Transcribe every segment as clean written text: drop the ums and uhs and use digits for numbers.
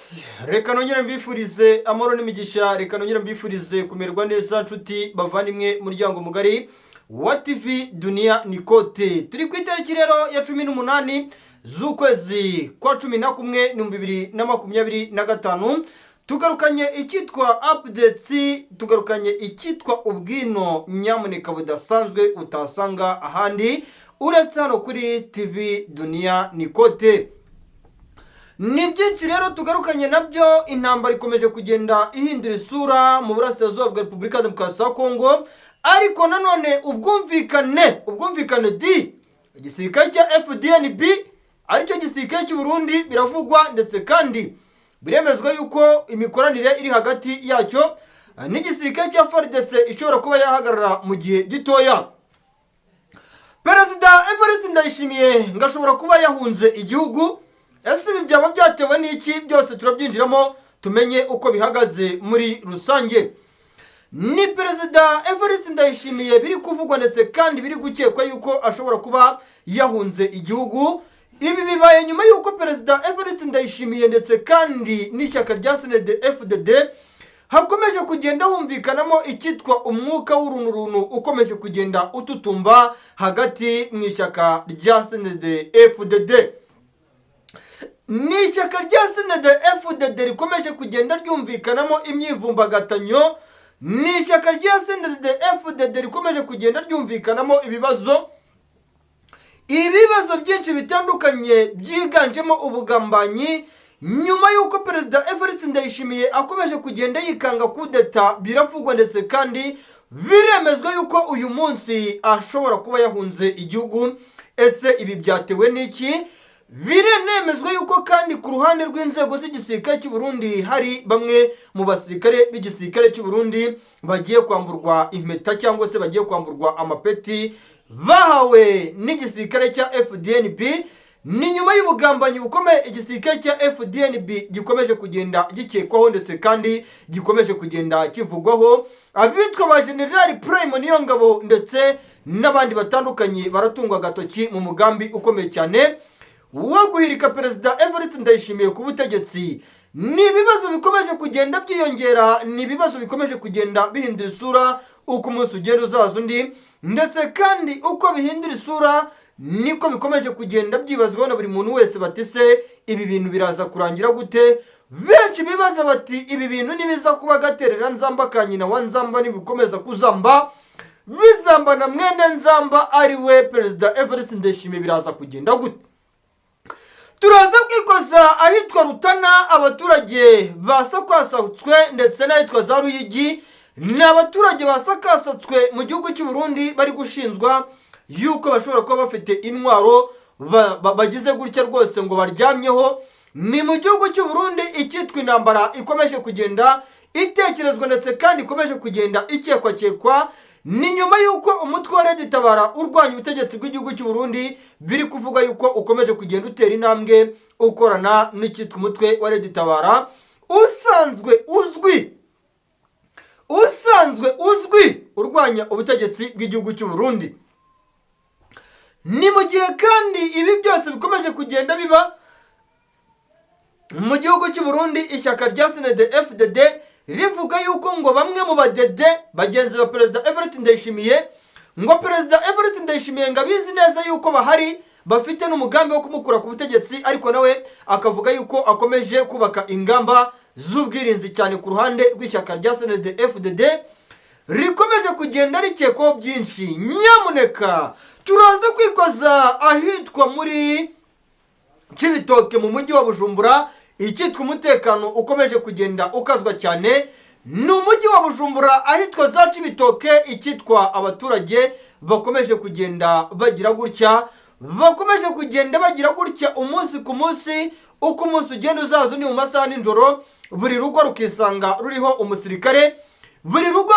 Yes, reka nongere mbifurize amahoro n'imigisha, reka nongere mbifurize kumererwa neza nshuti bavandimwe muryango mugari wa TV Dunia Nikote. Turi ku itariki rero ya 18 z'ukwezi kwa 11 2025, tugarukanye icyitwa updates, tugarukanye icyitwa ubwino nyamuneka budasanzwe utasanga ahandi uretse hano kuri TV Dunia Nikote. Ni byinshi rero tugarukanye nabyo. Intambara ikomeje kugenda ihindura isura mu burasirazuba bwa Repubulika Demokarasi ya Kongo, ariko nanone ubwumvikane igisirikare cya FDNB aricyo gisirikare cy'u Burundi biravugwa, ndetse kandi biremezwa yuko imikoranire iri hagati yacyo n'igisirikare cya FARDC ishobora kuba yahagarara mu gihe gitoya. Perezida Ndayishimiye ngashobora kuba yahunze igihugu. Ese ibi byaba byatewe n'iki? Byose turabyinjiramo tumenye uko bihagaze muri rusange. Ni Perezida Ndayishimiye biri kuvugwa, ndetse kandi biri gukekwa yuko ashobora kuba yahunze igihugu. Ibi bibaye nyuma yuko Perezida Ndayishimiye ndetse kandi n'ishyaka rya cndd hakomeje kugenda humvikanamo icyitwa umwuka w'urunturuntu ukomeje kugenda ututumba hagati mu ishyaka rya cndd. Ni ishyaka rya cndd rikomeje kugenda ryumvikanamo imyivumbagatanyo. Ni ishyaka rya cndd rikomeje kugenda ryumvikanamo ibibazo byinshi bitandukanye byiganjemo ubugambanyi, nyuma y'uko Perezida Ndayishimiye akomeje kugenda yikanga kudeta. Biravugwa ndetse kandi biremezwa yuko uyu munsi ashobora kuba yahunze igihugu. Ese ibi byatewe n'iki? Birenemezwa yuko kandi ku ruhande rw'inzego z'igisirikare cy'u Burundi hari bamwe mu basirikare b'igisirikare cy'u Burundi bagiye kwamburwa impeta cyangwa se bagiye kwamburwa amapeti bahawe n'igisirikare cya FDNB. Ni nyuma y'ubugambanyi bukomeye igisirikare cya FDNB gikomeje kugenda gikekwaho, ndetse kandi gikomeje kugenda kivugwaho. Abitwa ba General Prime niyo ngabo ndetse n'abandi batandukanye baratungwa agatoki mu mugambi ukomeye cyane wo guhirika Perezida Ndayishimiye ku butegetsi. Ni ibibazo bikomeje kugenda byiyongera, ni ibibazo bikomeje kugenda bihindura isura uko umunsi ugenda uzaza undi, ndetse kandi uko bihindura isura niko bikomeje kugenda byibazwaho na buri muntu wese. Batise ibi bintu biraza kurangira gute? Benshi bibaza bati ibi bintu nibiza kuba gaterera nzamba ka nyina wa nzamba nibikomeza kuzamba bizamba na mwene nzamba ari we Perezida Ndayishimiye, biraza kugenda gute? Turaza kwikoza ahitwa Rutana abaturage basakasatswe, ndetse n'ahitwa za Ruyigi ni abaturage basakasatswe mu gihugu cy'u Burundi bari gushinzwa yuko bashobora kuba bafite intwaro bagize gutya rwose ngo baryamyeho. Ni mu gihugu cy'u Burundi icyitwa intambara ikomeje kugenda itekerezwa, ndetse kandi ikomeje kugenda ikekwa. Ni nyuma yuko umutwe wa Tabara urwanya ubutegetsi bw'igihugu cy'u Burundi biri kuvuga yuko ukomeje kugenda utera intambwe ukorana n'icyitwa umutwe wa Tabara usanzwe uzwi urwanya ubutegetsi bw'igihugu cy'u Burundi. Ni mu gihe kandi ibi byose bikomeje kugenda biba mu gihugu cy'u Burundi, ishyaka rya cndd rivuga yuko ngo bamwe mu badede bagenzi ba Perezida Ndayishimiye, ngo Perezida Ndayishimiye ngo abizi neza yuko bahari bafite n'umugambi wo kumukura ku butegetsi, ariko nawe akavuga yuko akomeje kubaka ingamba z'ubwirinzi cyane ku ruhande rw'ishyaka rya cndd rikomeje kugenda rikekwaho byinshi. Nyamuneka turaza kwikoza ahitwa muri Cibitoke mu mujyi wa Bujumbura, icyitwa umutekano ukomeje kugenda ukazwa cyane. Ni umujyi wa Bujumbura ahitwa za Cibitoke, icyitwa abaturage bakomeje kugenda bagira gutya umunsi ku munsi. Uko umunsi ugenda uzaza undi mu masaha n'ijoro, buri rugo rukisanga ruriho umusirikare. Bivuga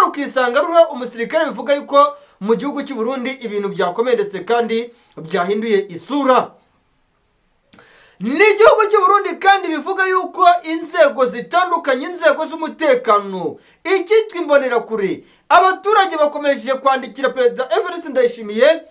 yuko mu gihugu cy'u Burundi ibintu byakomeye ndetse kandi byahinduye isura. Ni igihugu cy'u Burundi kandi bivuga yuko inzego zitandukanye, inzego z'umutekano, icyitwa imbonerakure, abaturage bakomeje kwandikira Perezida Ndayishimiye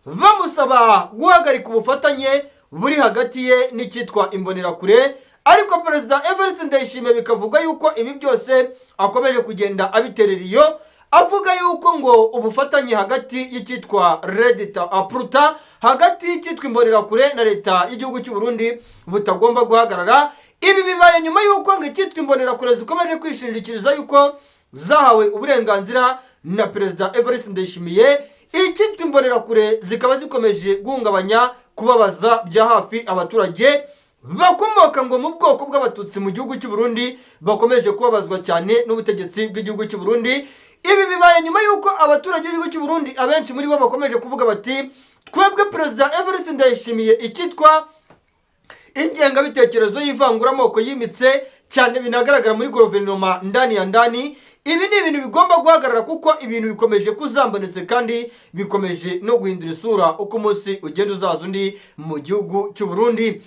bamusaba guhagarika ubufatanye buri hagati ye n'icyitwa imbonerakure, ariko perezida Evariste Ndayishimiye bikavuga yuko ibi byose akomeje kugenda abiterera iyo, avuga yuko ngo ubufatanye hagati y'icyitwa Redita Apruta, hagati y'icyitwa imbonerakure na leta y'igihugu cy'u Burundi butagomba guhagarara. Ibi bibaye nyuma yuko ngo icyitwa imbonerakure zikomeje kwishingikiriza yuko zahawe uburenganzira na perezida Evariste Ndayishimiye. Icyitwa imbonerakure zikaba zikomeje guhungabanya, kubabaza bya hafi abaturage bakomoka ngo mu bwoko bw'abatutsi mu gihugu cy'u Burundi, bakomeje kubabazwa cyane n'ubutegetsi bw'igihugu cy'u Burundi. Ibi bibaye nyuma yuko abaturage b'igihugu cy'u Burundi abenshi muri bo bakomeje kuvuga bati twebwe perezida Evariste Ndayishimiye icyitwa ingengabitekerezo y'ivanguramoko yimitse cyane binagaragara muri guverinoma ndani ya ndani. Ibi ni ibintu bigomba guhagarara kuko ibintu bikomeje kuzambonetse kandi bikomeje no guhindura isura uko umunsi ugenda uzaza undi mu gihugu cy'u Burundi.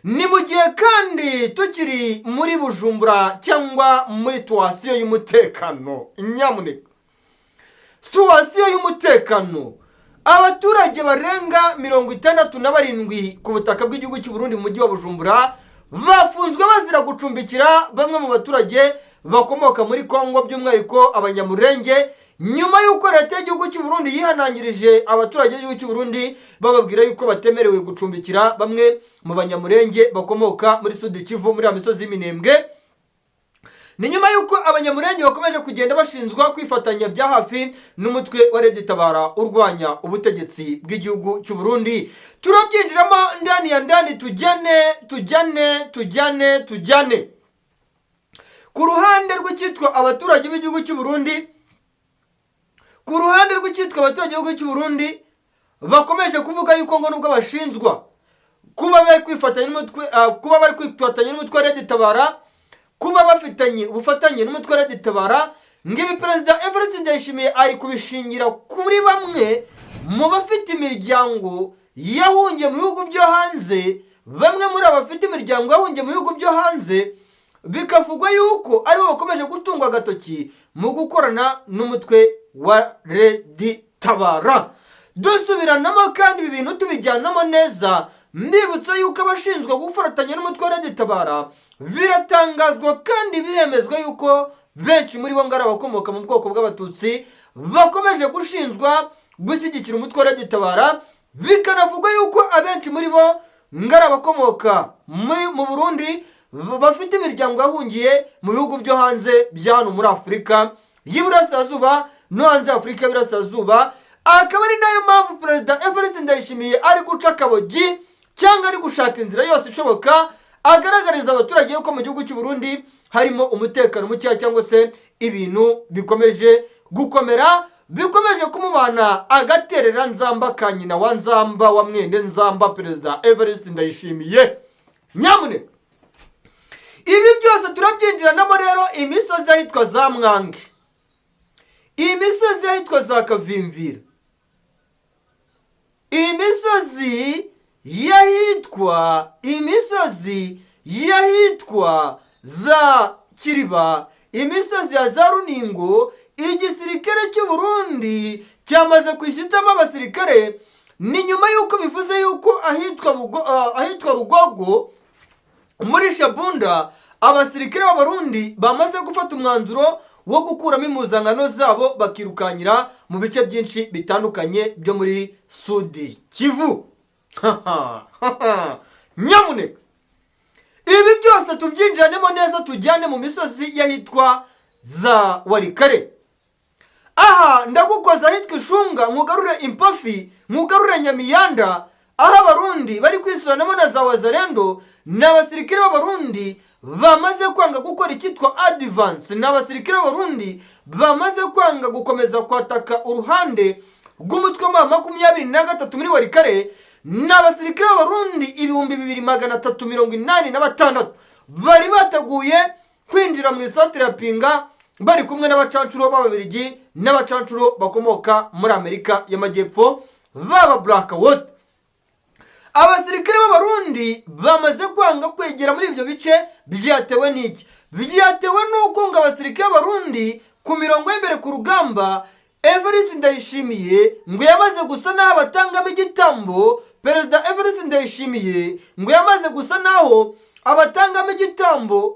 Ni mu gihe kandi tukiri muri Bujumbura cyangwa muri situwasiyo y'umutekano, nyamuneka situwasiyo y'umutekano, abaturage barenga 67 ku butaka bw'igihugu cy'u Burundi mu mujyi wa Bujumbura bafunzwe bazira gucumbikira bamwe mu baturage bakomoka muri Kongo, by'umwihariko abanyamurenge, nyuma y'uko leta y'igihugu cy'u Burundi yihanangirije abaturage b'igihugu cy'u Burundi bababwira yuko batemerewe gucumbikira bamwe mu banyamurenge bakomoka muri Sud Kivu, muri misozi y'Iminembwe. Ni nyuma y'uko abanyamurenge bakomeje kugenda bashinzwa kwifatanya bya hafi n'umutwe wa Reditabara urwanya ubutegetsi bw'igihugu cy'u Burundi. Turabyinjiramo ndani ya ndani, tujyane ku ruhande rw'icyitwa abaturage b'igihugu cy'u Burundi. Ku ruhande rw'icyitwa abaturage b'igihugu cy'u Burundi bakomeje kuvuga yuko ngo nubwo bashinzwa kuba bari kwifatanya n'umutwe wa Reditabara, kuba bafitanye ubufatanye n'umutwe wa Reditabara, ngibi perezida Evariste Ndayishimiye ari kubishingira kuri bamwe mu bafite imiryango yahungiye mu bihugu byo hanze. Bamwe muri abafite imiryango yahungiye mu bihugu byo hanze bikavugwa yuko aribo bakomeje gutungwa agatoki mu gukorana n'umutwe wa Reditabara. Dusubiranamo kandi ibi bintu tubijyanamo neza, mbibutsa yuko abashinzwe gufatanya n'umutwe wa Reditabara biratangazwa kandi biremezwa yuko benshi muri bo ngari abakomoka mu bwoko bw'abatutsi bakomeje gushinjwa gushyigikira umutwe wa Reditabara. Bikanavugwa yuko abenshi muri bo ngari abakomoka mu Burundi bafite imiryango yahungiye mu bihugu byo hanze bya hano muri Afurika y'Iburasirazuba no hanze ya Afurika y'Iburasirazuba. Akaba ari nayo mpamvu perezida Evariste Ndayishimiye ari guca akabogi cyangwa ari gushaka inzira yose ishoboka agaragariza abaturage yuko mu gihugu cy'u Burundi harimo umutekano muke cyangwa se ibintu bikomeje gukomera, bikomeje kumubana agaterera nzamba ka nyina wa nzamba wa mwende nzamba perezida Evariste Ndayishimiye. Nyamuneka ibi byose turabyinjiranamo rero. Imisozi ahitwa za Mwange, imisozi ahitwa za Kavimvira, imisozi yahitwa za Kiriba, imisozi ya za Runingo, igisirikare cy'u Burundi cyamaze kwishyitamo abasirikare. Ni nyuma y'uko bivuze yuko ahitwa Rugogo muri Shabunda abasirikare b'Abarundi bamaze gufata umwanzuro wo gukuramo impuzankano zabo bakirukanyira mu bice byinshi bitandukanye byo muri Sud Kivu. Nyamuneka ibi byose tubyinjiranemo neza, tujyane mu misozi yahitwa za Warikare. Aha ndagukoza ahitwa Ishunga, nkugarure Impafi, nkugarure Nyamiyanda, aho Abarundi bari kwisuranamo na za Wazalendo n'abasirikare b'Abarundi bamaze kwanga gukora icyitwa advance, n'abasirikare b'Abarundi bamaze kwanga gukomeza kwataka uruhande rw'umutwe wa 23 muri Warikare. N'abasirikare b'Abarundi 2386 bari bateguye kwinjira mu isatire ya Pinga bari kumwe n'abacancuro b'Ababiligi n'abacancuro bakomoka muri Amerika y'Amajyepfo baba Blackwater. Abasirikare b'Abarundi bamaze kwanga kwegera muri ibyo bice. Byatewe n'iki? Byatewe n'uko ngo abasirikare b'Abarundi ku mirongo y'imbere ku rugamba Evariste Ndayishimiye ngo yamaze gusa naho abatangamo igitambo. Perezida Evariste Ndayishimiye ngo yamaze gusa naho abatangamo igitambo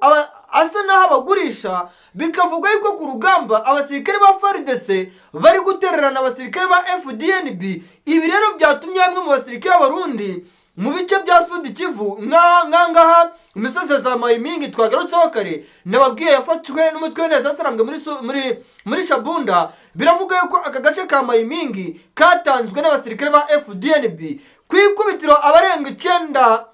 asa n'aho abagurisha, bikavuga yuko ku rugamba abasirikare ba FARDC bari gutererana abasirikare ba FDNB. Ibi rero byatumye bamwe mu basirikare b'Abarundi mu bice bya Sud Kivu nkangaha imisozi za Mayimingi twagarutseho kare nababwiye yafashwe n'umutwe neza sarambwe muri Shabunda. Biravuga yuko aka gace ka Mayimingi katanzwe n'abasirikare ba FDNB. Kwikubitiro abarenga 9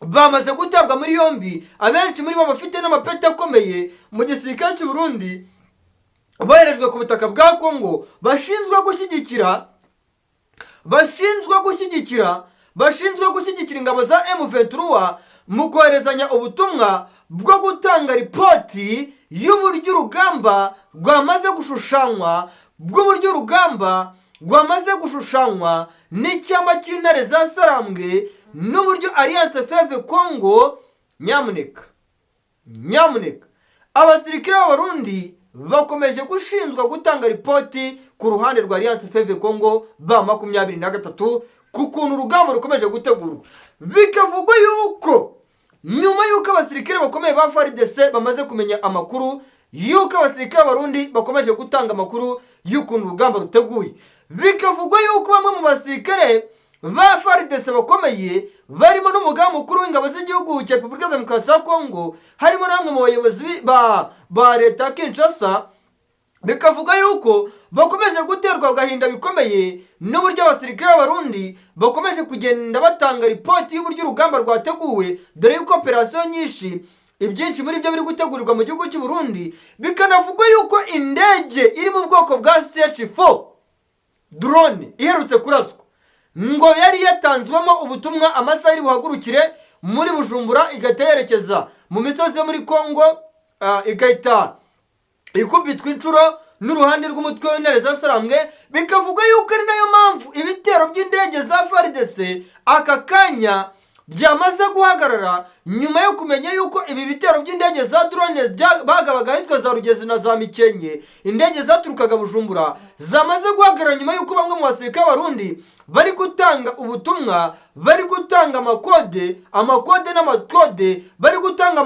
bamaze gutabwa muri yombi, abenshi muri bo bafite n'amapeti akomeye mu gisirikare cy'u Burundi, boherejwe ku butaka bwa Kongo bashinzwe gushyigikira ingabo za M23 mu koherezanya ubutumwa bwo gutanga ripoti y'uburyo urugamba rwamaze gushushanywa n'icyama cy'intare za Sarambwe n'uburyo Alliance Fleuve Congo. Nyamuneka abasirikare b'Abarundi bakomeje gushinzwa gutanga ripoti ku ruhande rwa Alliance Fleuve Congo ba 23 ku kuntu urugamba rukomeje gutegurwa. Bikavugwa yuko nyuma yuko abasirikare bakomeye ba FARDC bamaze kumenya amakuru yuko abasirikare b'Abarundi bakomeje gutanga amakuru y'ukuntu urugamba ruteguye, bikavugwa yuko bamwe mu basirikare ba FARDC bakomeye barimo n'umugaba mukuru w'ingabo z'igihugu cya Repubulika ya Demokarasi ya Kongo, harimo namwe mu bayobozi ba leta ya Kinshasa. Bikavuga yuko bakomeje guterwa agahinda bikomeye n'uburyo abasirikare b'Abarundi bakomeje kugenda batanga ripoti y'uburyo urugamba rwateguwe, dore yuko operasiyo nyinshi ibyinshi muri byo biri gutegurirwa mu gihugu cy'u Burundi. Bikanavugwa yuko indege iri mu bwoko bwa CH4 drone iherutse kuraswa ngo yari yatanzwemo ubutumwa amasaha iri buhagurukire muri Bujumbura, igahita yerekeza mu misozi yo muri Kongo, igahita ikubitwa inshuro n'uruhande rw'umutwe w'intare za Sarambwe. Bikavuga yuko ari nayo mpamvu ibitero by'indege za FARDC aka kanya byamaze guhagarara, nyuma yo kumenya yuko ibi bitero by'indege za drone bagabaga ahitwa za Rugezi na za Mikenke, indege zaturukaga Bujumbura zamaze guhagarara nyuma yuko bamwe mu basirikare b'Abarundi bari gutanga ubutumwa, bari gutanga amakode n'amakode, bari gutanga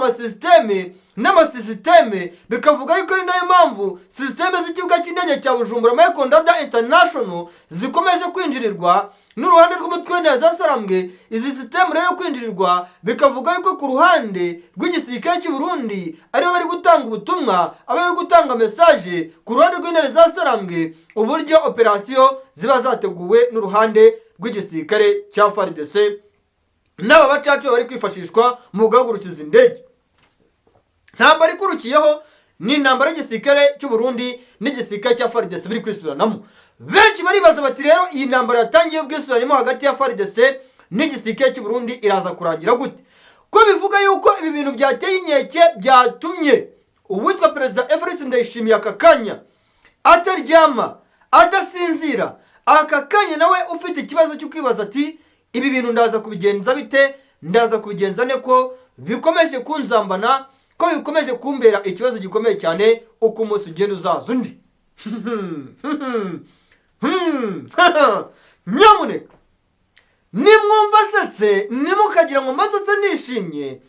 n'amasisiteme. Bikavuga yuko ari nayo mpamvu sisiteme z'ikibuga cy'indege cya Bujumbura Mayekondada International zikomeje kwinjirirwa n'uruhande rw'umutwe w'intare za Sarambwe. Izi sisiteme rero kwinjirirwa, bikavuga yuko ku ruhande rw'igisirikare cy'u Burundi aribo bari gutanga ubutumwa, bari gutanga message ku ruhande rw'intare za Sarambwe, uburyo operasiyo ziba zateguwe n'uruhande rw'igisirikare cya FARDC n'aba bacacu bari kwifashishwa mu guhagurukiza indege. Ntambara ikurikiyeho ni intambara y'igisirikare cy'u Burundi n'igisirikare cya FARDC biri kwisubiranamo. Benshi baribaza bati rero iyi ntambara yatangiye ubwisubiranamo hagati ya FARDC n'igisirikare cy'u Burundi iraza kurangira gute? Ko bivuga yuko ibi bintu byateye inkeke, byatumye uwitwa Perezida Ndayishimiye aka kanya ataryama adasinzira. Aka kanya nawe ufite ikibazo cyo kwibaza ati ibi bintu ndaza kubigenza bite, ndaza kubigenza ne ko bikomeje kunzambana, ko bikomeje kumbera ikibazo gikomeye cyane uko umunsi ugenda uzaza undi. Nyamuneka nimwumva nsetse nimukagira ngo mazatse nishimye,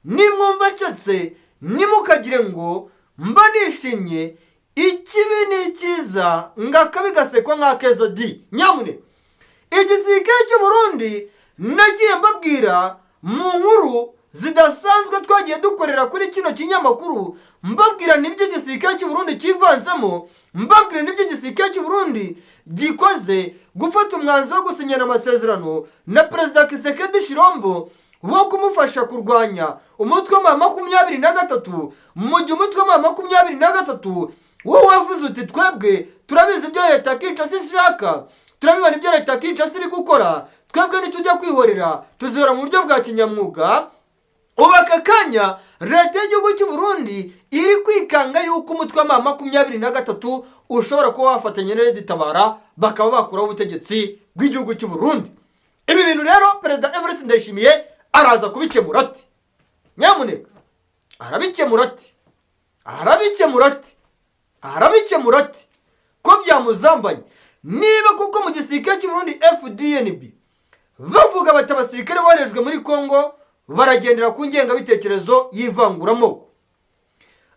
nimwumva nsetse nimukagire ngo mba nishimye, ikibi ni icyiza ngakabi gasekwa nk'akeza di. Nyamuneka igisirikare cy'u Burundi nagiye mbabwira mu nkuru zidasanzwe twagiye dukorera kuri kino kinyamakuru, mbabwira nibyo igisirikare cy'u Burundi kivanzemo, mbabwira nibyo igisirikare cy'u Burundi gikoze gufata umwanzuro wo gusinyana amasezerano na Perezida Kisekedi Shirombo wo kumufasha kurwanya umutwe wa 23. Mu gihe umutwe wa 23 wowe wavuze uti twebwe turabizi ibyo leta ya Kinshasa ishaka, turabibona ibyo leta ya Kinshasa iri gukora, twebwe nitujya kwihorera tuzihora mu buryo bwa kinyamwuga. Ubu aka kanya leta y'igihugu cy'u Burundi iri kwikanga yuko umutwe wa 23 ushobora kuba wafatanya na Leta Itabara bakaba bakuraho ubutegetsi bw'igihugu cy'u Burundi. Ibi bintu rero Perezida Ndayishimiye araza kubikemura ati? Nyamuneka arabikemura ati ko byamuzambanye. Niba kuko mu gisirikare cy'u Burundi FDNB bavuga bati abasirikare boherejwe muri Kongo baragendera ku ngengabitekerezo y'ivanguramo.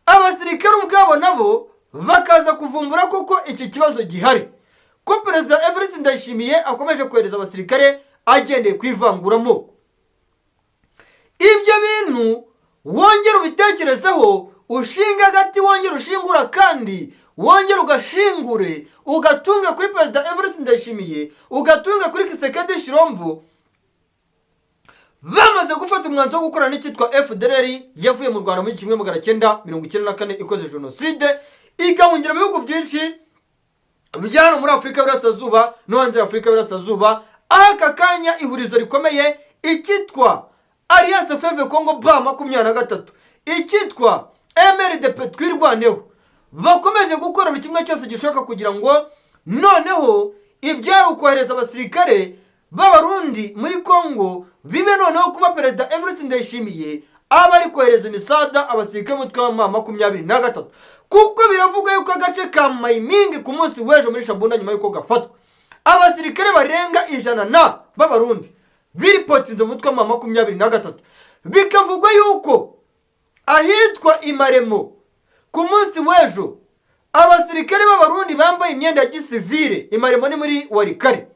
Abasirikare ubwabo nabo bakaza kuvumbura koko iki kibazo gihari, ko Perezida Evariste Ndayishimiye akomeje kohereza abasirikare agendeye ku ivanguramo. Ibyo bintu wongera ubitekerezeho, ushinga agati wongera ushingura kandi wongera ugashingure, ugatunga kuri Perezida Evariste Ndayishimiye, ugatunga kuri Kisekedi Shirombo. Bamaze gufata umwanzuro wo gukorana n'icyitwa FDLR yavuye mu Rwanda muri 1994 ikoze jenoside igahungira mu bihugu byinshi bya hano muri Afurika y'Iburasirazuba no hanze y'Afurika y'Iburasirazuba. Aka kanya ihurizo rikomeye icyitwa Alliance Fleuve Congo ba 23, icyitwa MRDP twirwaneho, bakomeje gukora buri kimwe cyose gishoboka kugira ngo noneho ibyari ukohereza abasirikare b'Abarundi muri Congo bibe noneho kuba Perezida Evariste Ndayishimiye aba ari kohereza imisada abasirikare mutwe wa 23, kuko biravuga yuko agace ka Mayimingi ku munsi w'ejo muri Shabunda nyuma yuko gafatwa abasirikare barenga 100 b'Abarundi biripotinze mutwe wa 23. Bikavugwa yuko ahitwa Imaremo ku munsi w'ejo abasirikare b'Abarundi bambaye imyenda ya gisivile, Imaremo ni muri Warikare,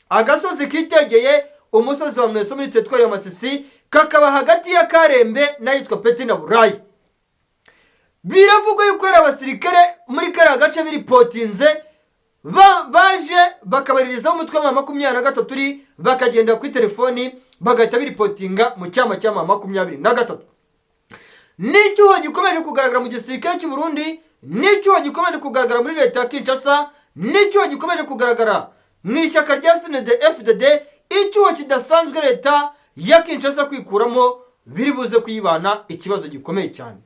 agasozi kitegeye umusozi wa Mweso muri teritwari ya Masisi, kakaba hagati ya Karembe n'ahitwa Peti na Burayi. Biravugwa yuko ari abasirikare muri kariya gace biripotinze baje bakabaririzaho umutwe wa 23 bakagenda kuri telefoni bagahita biripotinga mu cyama cya 23. N'icyuho gikomeje kugaragara mu gisirikare cy'u Burundi, n'icyuho gikomeje kugaragara muri leta ya Kinshasa, n'icyuho gikomeje kugaragara mu ishyaka rya cndd FDD, icyuho kidasanzwe leta ya Kinshasa kwikuramo biri buze kuyibana ikibazo gikomeye cyane.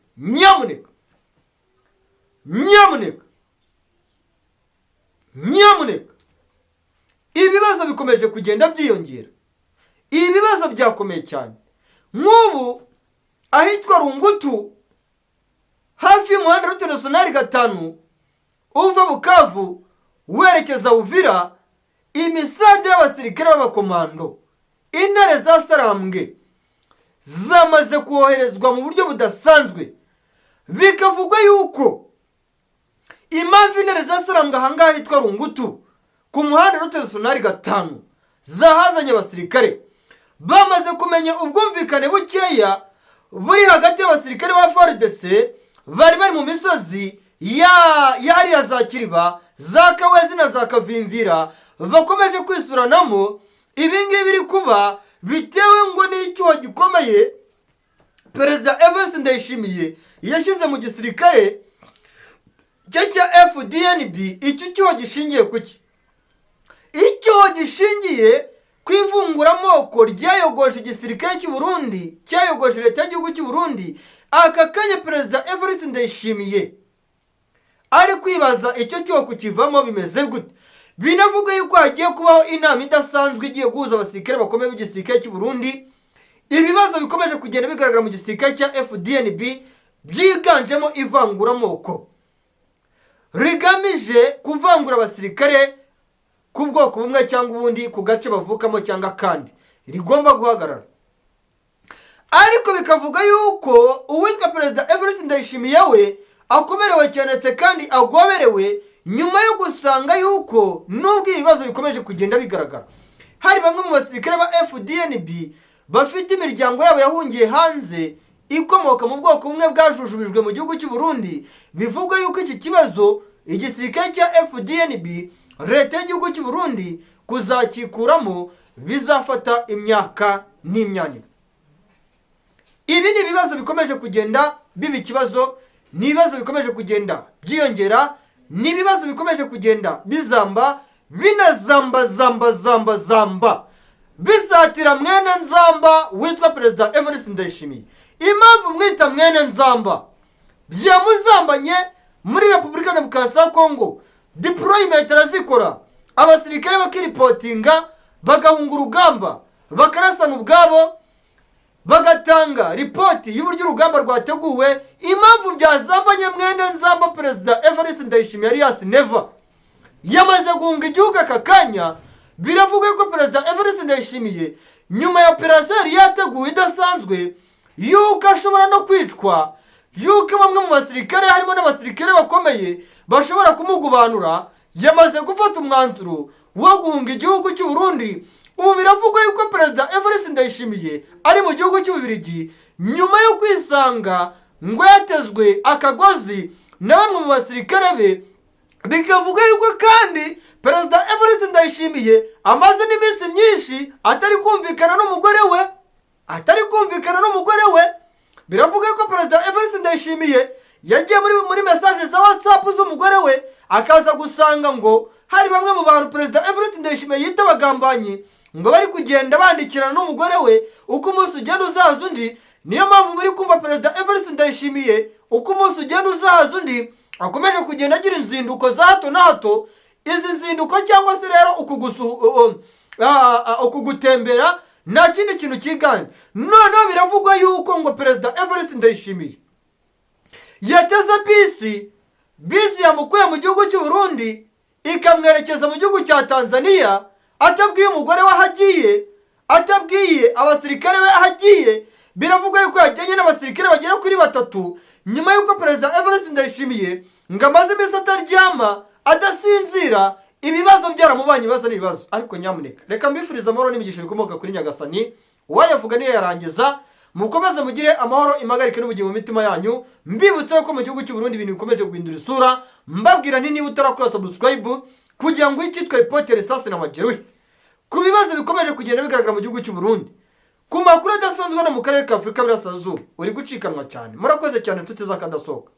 Nyamuneka ibibazo bikomeje kugenda byiyongera, ibibazo byakomeye cyane. Nk'ubu ahitwa Rungutu hafi y'umuhanda Route Nationale 5 uva Bukavu werekeza Uvira, imisade y'abasirikare b'abakomando intare za Sarambwe zamaze koherezwa mu buryo budasanzwe. Bikavugwa yuko impamvu intare za Sarambwe ahangaha hitwa Rungutu ku muhanda Route Nationale 5 zahazanye abasirikare bamaze kumenya ubwumvikane bukeya buri hagati y'abasirikare ba FARDC bari mu misozi ya za Kiriba, za Kawezi na za Kavimvira, bakomeje kwisuranamo. Ibingibi biri kuba bitewe ngo n'icyuho gikomeye Perezida Evariste Ndayishimiye yashyize mu gisirikare cya FDNB. Icyo cyuho gishingiye kuki? Icyo gishingiye kwivunguramoko ryayogoje igisirikare cy'u Burundi, cyayogoje leta y'igihugu cy'u Burundi. Aka kanya Perezida Evariste Ndayishimiye ari kwibaza icyo cyuho kukivamo bimeze gute. Binavuga yuko hagiye kubaho inama idasanzwe igiye guhuza abasirikare bakomeye b'igisirikare cy'u Burundi. Ibibazo bikomeje kugenda bigaragara mu gisirikare cya FDNB byiganjemo ivanguramoko rigamije kuvangura abasirikare ku bwoko bumwe cyangwa ubundi, ku gace bavukamo cyangwa kandi rigomba guhagarara. Ariko bikavuga yuko uwitwa Perezida Evariste Ndayishimiye we akomerewe cyane kandi agoberewe nyuma yo gusanga yuko nubwo ibibazo bikomeje kugenda bigaragara, hari bamwe mu basirikare ba FDNB bafite imiryango yabo yahungiye hanze ikomoka mu bwoko bumwe bwajujubijwe mu gihugu cy'u Burundi. Bivuga yuko iki kibazo igisirikare cya FDNB leta y'igihugu cy'u Burundi kuzakikuramo bizafata imyaka n'imyanya. Ibi ni ibibazo bikomeje kugenda biba ikibazo, ni ibibazo bikomeje kugenda byiyongera, ni ibibazo bikomeje kugenda bizamba, binazamba bizatira mwene nzamba witwa Perezida Evariste Ndayishimiye. Impamvu mwita mwene nzamba, byamuzambanye muri Repubulika Demokarasi ya Kongo. Deployment arazikora, abasirikare bakiripotinga, bagahunga urugamba, bakarasana ubwabo, bagatanga ripoti y'uburyo urugamba rwateguwe. Impamvu byazambanye mwene nzamba Perezida Evariste Ndayishimiye Alias Neva yamaze guhunga igihugu aka kanya. Biravuga ko Perezida Evariste Ndayishimiye nyuma ya operasiyo yari yateguwe idasanzwe yuko ashobora no kwicwa, yuko bamwe mu basirikare harimo n'abasirikare bakomeye bashobora kumugubanura, yamaze gufata umwanzuro wo guhunga igihugu cy'u Burundi. Ubu biravugwa yuko Perezida Evariste Ndayishimiye ari mu gihugu cy'u Bubiligi nyuma yo kwisanga ngo yatezwe akagozi na bamwe mu basirikare be. Bikavuga yuko kandi Perezida Evariste Ndayishimiye amaze n'iminsi myinshi atari kumvikana n'umugore we. Biravuga yuko Perezida Evariste Ndayishimiye yagiye muri message za WhatsApp z'umugore we, akaza gusanga ngo hari bamwe mu bantu Perezida Evariste Ndayishimiye yita abagambanyi ngo bari kugenda bandikirana n'umugore we uko umunsi ugenda uzaza undi. Niyo mpamvu muri kumva Perezida Evariste Ndayishimiye uko umunsi ugenda uzaza undi akomeje kugenda agira inzinduko za hato na hato. Izi nzinduko cyangwa se rero ukugutembera nta kindi kintu kiganje. Noneho biravugwa yuko ngo Perezida Evariste Ndayishimiye yateze bisi yamukuye mu gihugu cy'u Burundi ikamwerekeza mu gihugu cya Tanzania, atabwiye umugore we ahagiye, atabwiye abasirikare be ahagiye. Biravugwa yuko yajyanye n'abasirikare bagera kuri 3 nyuma yuko Perezida Evariste Ndayishimiye ngo amaze iminsi ataryama adasinzira, ibibazo byaramubanye ibibazo n'ibibazo. Ariko nyamuneka reka mbifuriza amahoro n'imigisha bikomoka kuri Nyagasani, uwayavuga niyo yarangiza. Mukomeze mugire amahoro, impagarike n'ubugingo mu mitima yanyu. Mbibutse ko mu gihugu cy'u Burundi ibintu bikomeje guhindura isura. Mbabwira nti niba utarakora subscribe kugira ngo icyitwa reporter risasi na majeruhi ku bibazo bikomeje kugenda bigaragara mu gihugu cy'u Burundi, ku makuru adasanzwe no mu karere ka Afurika y'Iburasirazuba, uri gucikanwa cyane. Murakoze cyane inshuti z'akadasohoka.